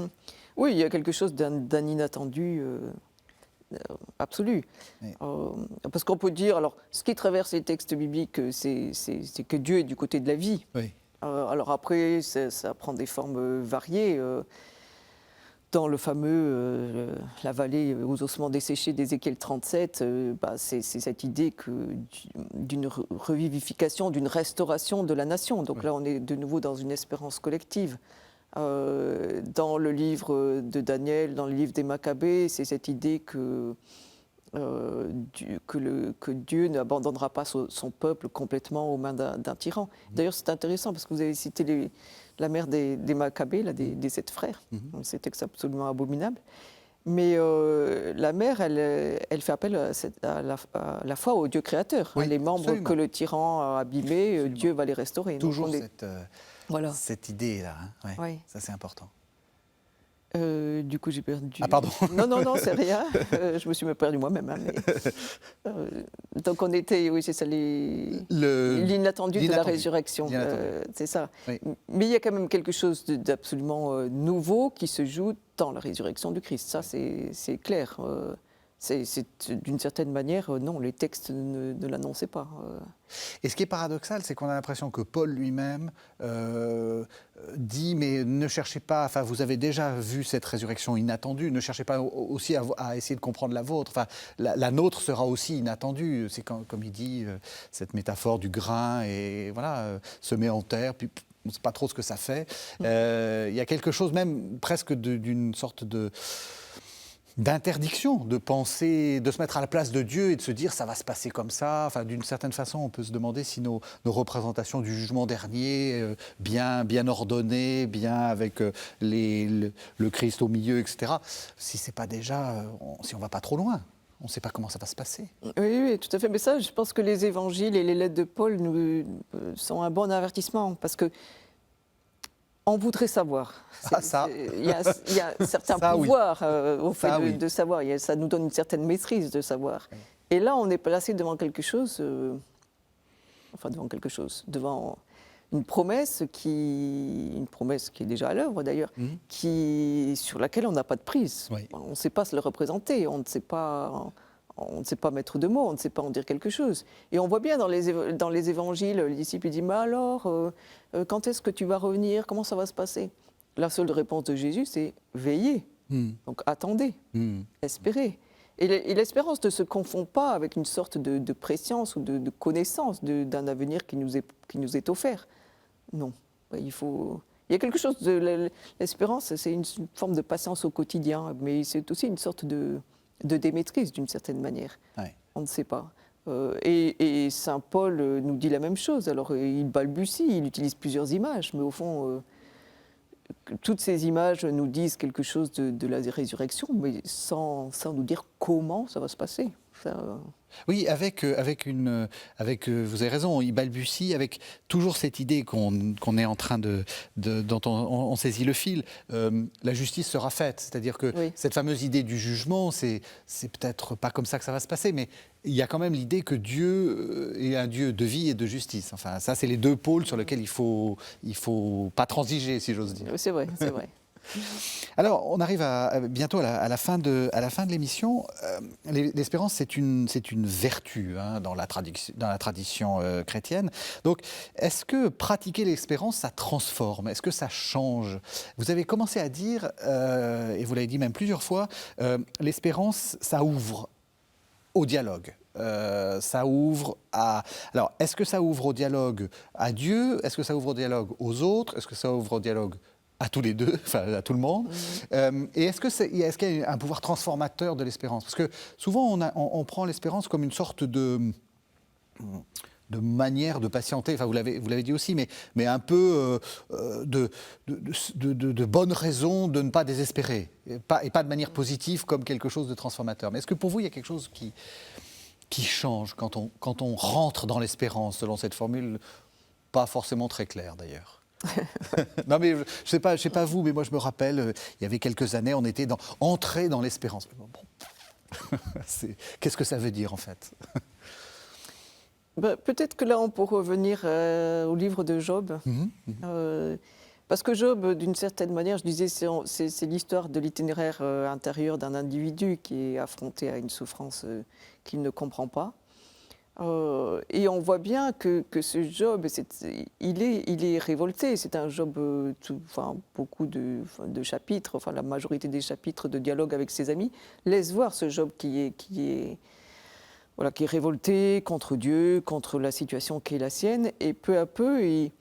Oui, il y a quelque chose d'un inattendu absolu. Oui. Parce qu'on peut dire, alors, ce qui traverse les textes bibliques, c'est que Dieu est du côté de la vie. Oui. Alors après, ça prend des formes variées. Dans le fameux La vallée aux ossements desséchés d'Ézéchiel 37, c'est cette idée d'une revivification, d'une restauration de la nation. Donc Oui. là, on est de nouveau dans une espérance collective. Dans le livre de Daniel, dans le livre des Maccabées, c'est cette idée que Dieu n'abandonnera pas son peuple complètement aux mains d'un tyran. D'ailleurs, c'est intéressant parce que vous avez cité la mère des Maccabées, là, des 7 frères. C'est un texte absolument abominable. Mais la mère, elle fait appel à la foi au Dieu créateur. Oui, les membres absolument. que le tyran a abîmés, Absolument. Dieu va les restaurer. Donc, Toujours voilà. cette idée-là. Hein. Ouais. Ouais. Ça, c'est important. Du coup, j'ai perdu. Ah, pardon. Non, c'est rien. Je me suis même perdu moi-même. Hein, donc, on était, oui, c'est ça, l'inattendu de la résurrection. C'est ça. Oui. Mais il y a quand même quelque chose d'absolument nouveau qui se joue dans la résurrection du Christ. Ça, c'est clair. D'une certaine manière, non, les textes ne l'annonçaient pas. Et ce qui est paradoxal, c'est qu'on a l'impression que Paul lui-même dit, mais ne cherchez pas, enfin vous avez déjà vu cette résurrection inattendue, ne cherchez pas aussi à essayer de comprendre la vôtre, enfin la nôtre sera aussi inattendue. C'est comme il dit, cette métaphore du grain, et voilà, semé en terre, puis on ne sait pas trop ce que ça fait. Il y a quelque chose même presque d'une sorte d'interdiction de penser, de se mettre à la place de Dieu et de se dire ça va se passer comme ça. Enfin, d'une certaine façon, on peut se demander si nos représentations du jugement dernier, bien ordonnées, bien avec le Christ au milieu, etc., si c'est pas déjà, si on va pas trop loin. On ne sait pas comment ça va se passer. Oui, tout à fait. Mais ça, je pense que les évangiles et les lettres de Paul sont un bon avertissement, parce que on voudrait savoir. Il y a certains pouvoirs au fait de savoir. Ça nous donne une certaine maîtrise de savoir. Oui. Et là, on est placé devant quelque chose, devant une promesse qui est déjà à l'œuvre d'ailleurs, sur laquelle on n'a pas de prise. Oui. On ne sait pas se le représenter, on ne sait pas mettre de mots, on ne sait pas en dire quelque chose. Et on voit bien dans les évangiles, les disciples disent « Mais alors, quand est-ce que tu vas revenir? Comment ça va se passer ?» La seule réponse de Jésus, c'est « Veillez ». Donc attendez, espérez. Et l'espérance ne se confond pas avec une sorte de préscience ou de connaissance d'un avenir qui nous est offert. Non, il y a quelque chose de l'espérance, c'est une forme de patience au quotidien, mais c'est aussi une sorte de démaîtrise d'une certaine manière. Ouais. On ne sait pas. Et saint Paul nous dit la même chose. Alors il balbutie, il utilise plusieurs images, mais au fond, toutes ces images nous disent quelque chose de la résurrection, mais sans nous dire comment ça va se passer. Oui, vous avez raison, il balbutie avec toujours cette idée qu'on est en train dont on saisit le fil. La justice sera faite, c'est-à-dire que cette fameuse idée du jugement, c'est peut-être pas comme ça que ça va se passer, mais il y a quand même l'idée que Dieu est un Dieu de vie et de justice. Enfin, ça, c'est les deux pôles sur lesquels il faut pas transiger, si j'ose dire. C'est vrai, c'est vrai. Alors, on arrive bientôt à la fin de l'émission. L'espérance, c'est une vertu dans la tradition chrétienne. Donc, est-ce que pratiquer l'espérance, ça transforme? Est-ce que ça change? Vous avez commencé à dire, et vous l'avez dit même plusieurs fois, l'espérance, ça ouvre au dialogue. Ça ouvre à... Alors, est-ce que ça ouvre au dialogue à Dieu? Est-ce que ça ouvre au dialogue aux autres? Est-ce que ça ouvre au dialogue à tous les deux, enfin à tout le monde? Et est-ce qu'il y a un pouvoir transformateur de l'espérance? Parce que souvent, on prend l'espérance comme une sorte de manière de patienter, enfin vous l'avez dit aussi, mais un peu de bonnes raisons de ne pas désespérer, et pas de manière positive comme quelque chose de transformateur. Mais est-ce que pour vous, il y a quelque chose qui change quand on rentre dans l'espérance, selon cette formule, pas forcément très claire d'ailleurs? Non mais je sais pas vous, mais moi je me rappelle, il y avait quelques années, on était entré dans l'espérance. Bon. Qu'est-ce que ça veut dire en fait? Peut-être que là on peut revenir au livre de Job, parce que Job, d'une certaine manière, je disais, c'est l'histoire de l'itinéraire intérieur d'un individu qui est affronté à une souffrance qu'il ne comprend pas. Et on voit bien que ce Job, il est révolté. C'est un Job, beaucoup de chapitres, enfin la majorité des chapitres de dialogue avec ses amis laissent voir ce Job qui est révolté contre Dieu, contre la situation qui est la sienne. Et peu à peu, et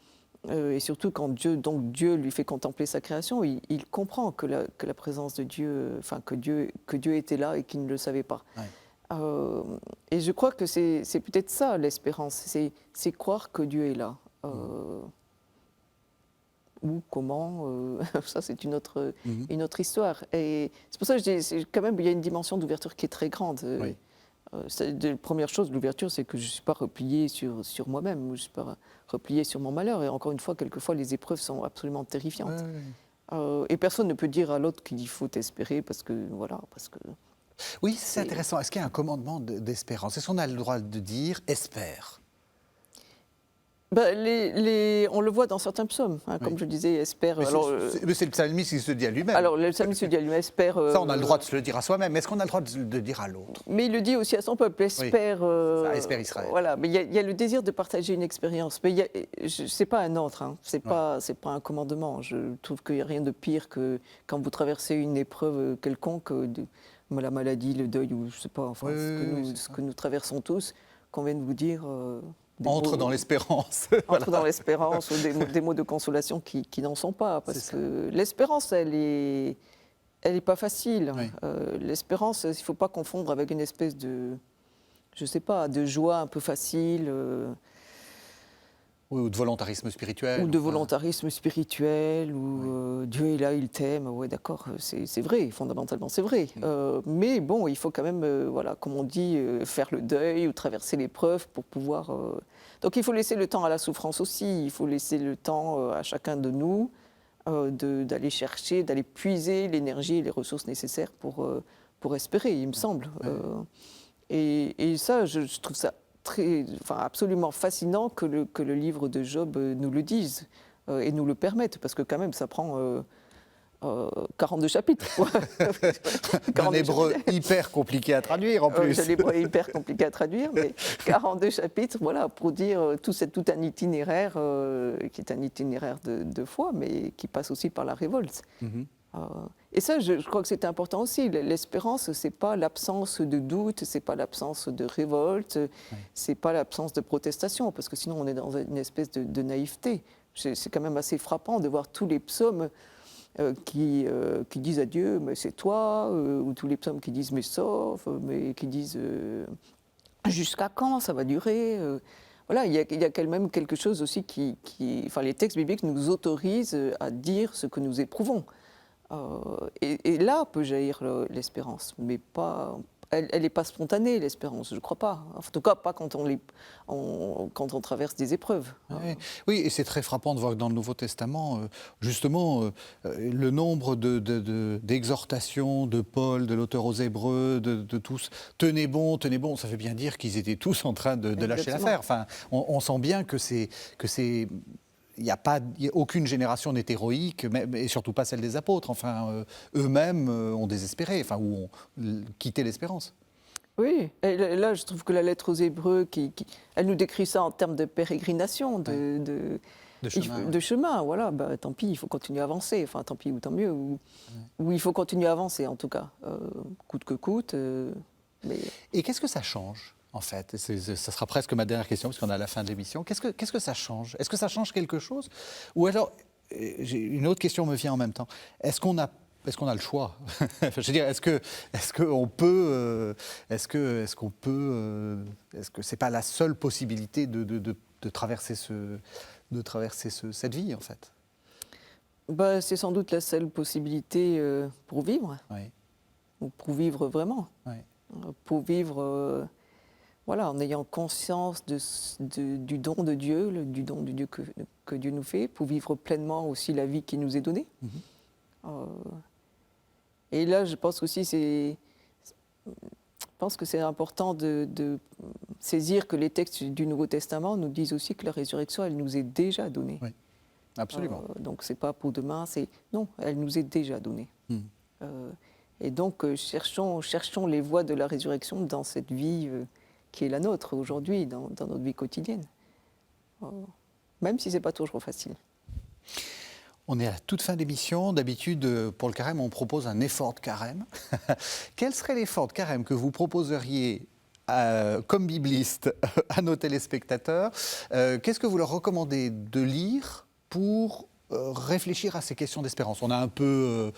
surtout quand Dieu lui fait contempler sa création, il comprend que la présence de Dieu, que Dieu était là et qu'il ne le savait pas. Ouais. Et je crois que c'est peut-être ça l'espérance, c'est croire que Dieu est là. Ou comment, ça c'est une autre histoire. Et c'est pour ça que je dis, quand même, il y a une dimension d'ouverture qui est très grande. Oui. La première chose, l'ouverture, c'est que je ne suis pas replié sur moi-même, je ne suis pas replié sur mon malheur. Et encore une fois, quelquefois, les épreuves sont absolument terrifiantes. Et personne ne peut dire à l'autre qu'il faut espérer parce que. Oui, c'est intéressant. Est-ce qu'il y a un commandement d'espérance? Est-ce qu'on a le droit de dire « espère » ? On le voit dans certains psaumes, comme je disais, espère. Mais c'est le psalmiste qui se dit à lui-même. Alors, le psalmiste se dit à lui-même, espère. Ça, on a le droit de se le dire à soi-même. Mais est-ce qu'on a le droit de le dire à l'autre? Mais il le dit aussi à son peuple, espère. Espère Israël. Voilà, mais il y a le désir de partager une expérience. Mais c'est pas un ordre, c'est pas un commandement. Je trouve qu'il n'y a rien de pire que quand vous traversez une épreuve quelconque, la maladie, le deuil, ou je sais pas, ce que nous traversons tous, qu'on vienne vous dire. Entre dans l'espérance. Entre dans l'espérance, ou des mots de consolation qui n'en sont pas. Parce que l'espérance, elle est pas facile. Oui. L'espérance, il ne faut pas confondre avec une espèce de, je sais pas, de joie un peu facile. Ou de volontarisme spirituel. Ou de volontarisme spirituel, ou Dieu est là, il t'aime. Oui, d'accord, c'est vrai, fondamentalement c'est vrai. Mais bon, il faut quand même, comme on dit, faire le deuil ou traverser l'épreuve pour pouvoir... Donc il faut laisser le temps à la souffrance aussi, il faut laisser le temps à chacun de nous d'aller chercher, d'aller puiser l'énergie et les ressources nécessaires pour espérer, il me semble. Et ça, je trouve ça absolument fascinant que le livre de Job nous le dise et nous le permette, parce que quand même, ça prend 42 chapitres. Un hébreu hyper compliqué à traduire en plus. Un hébreu hyper compliqué à traduire, mais 42 chapitres, pour dire tout un itinéraire qui est un itinéraire de foi, mais qui passe aussi par la révolte. Et ça, je crois que c'est important aussi. L'espérance, c'est pas l'absence de doute, c'est pas l'absence de révolte, c'est pas l'absence de protestation, parce que sinon on est dans une espèce de naïveté. C'est quand même assez frappant de voir tous les psaumes qui disent à Dieu, mais c'est toi, ou tous les psaumes qui disent, mais sauf, mais qui disent, jusqu'à quand ça va durer Voilà, il y a quand même quelque chose aussi les textes bibliques nous autorisent à dire ce que nous éprouvons. Et là peut jaillir l'espérance, mais pas, elle n'est pas spontanée, l'espérance, je ne crois pas. En tout cas, pas quand on traverse des épreuves. Oui, et c'est très frappant de voir que dans le Nouveau Testament, justement, le nombre d'exhortations de Paul, de l'auteur aux Hébreux, de tous, tenez bon, ça fait bien dire qu'ils étaient tous en train de lâcher l'affaire. Enfin, on sent bien que c'est aucune génération n'est héroïque, et surtout pas celle des apôtres. Enfin, eux-mêmes ont désespéré, ou ont quitté l'espérance. Oui, et là je trouve que la lettre aux Hébreux, elle nous décrit ça en termes de pérégrination, de chemin. Voilà, tant pis, il faut continuer à avancer. Enfin, tant pis ou tant mieux, ou il faut continuer à avancer en tout cas, coûte que coûte. Et qu'est-ce que ça change ? En fait, ça sera presque ma dernière question, parce qu'on est à la fin de l'émission. Qu'est-ce que ça change ? Est-ce que ça change quelque chose ? Ou alors, une autre question me vient en même temps. Est-ce qu'on a le choix ? Je veux dire, est-ce que c'est pas la seule possibilité de traverser cette vie, en fait ? C'est sans doute la seule possibilité pour vivre, ou pour vivre vraiment, pour vivre. En ayant conscience du don de Dieu, du don de Dieu que Dieu nous fait, pour vivre pleinement aussi la vie qui nous est donnée. Et là, je pense aussi que c'est important de saisir que les textes du Nouveau Testament nous disent aussi que la résurrection, elle nous est déjà donnée. Oui, absolument. Donc, c'est pas pour demain, non, elle nous est déjà donnée. Et donc, cherchons les voies de la résurrection dans cette vie qui est la nôtre aujourd'hui dans notre vie quotidienne. Même si ce n'est pas toujours facile. On est à la toute fin d'émission. D'habitude, pour le carême, on propose un effort de carême. Quel serait l'effort de carême que vous proposeriez comme bibliste à nos téléspectateurs? Qu'est-ce que vous leur recommandez de lire pour réfléchir à ces questions d'espérance? On a un peu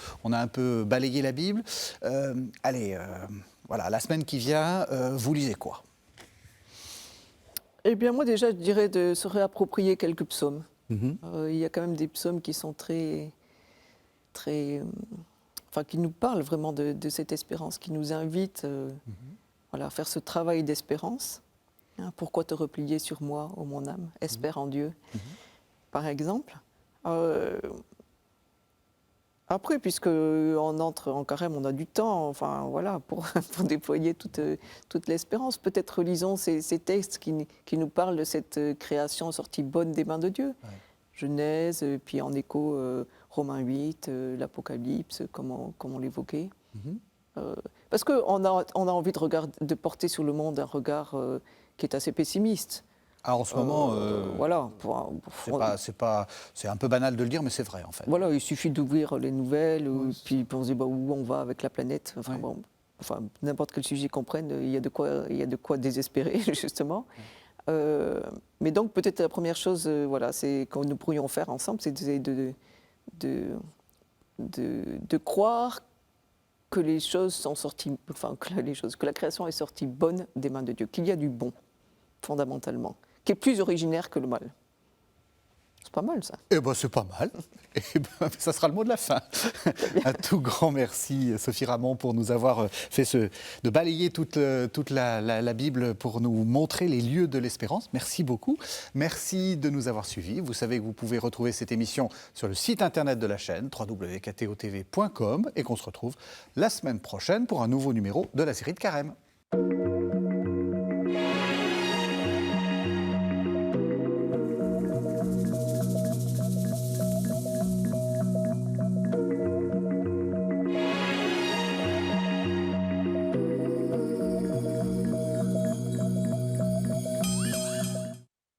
balayé la Bible. Voilà, la semaine qui vient, vous lisez quoi? Eh bien, moi, déjà, je dirais de se réapproprier quelques psaumes. Mhm. Il y a quand même des psaumes qui sont qui nous parlent vraiment de cette espérance, qui nous invitent à faire ce travail d'espérance. Hein, pourquoi te replier sur moi, ô mon âme? Espère en Dieu, par exemple. Après, puisqu'on entre en carême, on a du temps, pour déployer toute l'espérance. Peut-être lisons ces textes qui nous parlent de cette création sortie bonne des mains de Dieu. Ouais. Genèse, puis en écho, Romains 8, l'Apocalypse, comme on l'évoquait. Parce qu'on a envie de porter sur le monde un regard qui est assez pessimiste. Alors en ce moment, voilà, c'est un peu banal de le dire, mais c'est vrai en fait. Voilà, il suffit d'ouvrir les nouvelles, puis on se dit où on va avec la planète. N'importe quel sujet qu'on prenne, il y a de quoi désespérer justement. Mais donc peut-être la première chose, c'est que nous pourrions faire ensemble, c'est d'essayer de croire que les choses sont sorties, que la création est sortie bonne des mains de Dieu, qu'il y a du bon fondamentalement, qui est plus originaire que le mal. C'est pas mal, ça. Eh bien, c'est pas mal. Ça sera le mot de la fin. Un tout grand merci, Sophie Ramon, pour nous avoir fait de balayer toute la Bible pour nous montrer les lieux de l'espérance. Merci beaucoup. Merci de nous avoir suivis. Vous savez que vous pouvez retrouver cette émission sur le site internet de la chaîne, www.ktotv.com, et qu'on se retrouve la semaine prochaine pour un nouveau numéro de la série de Carême.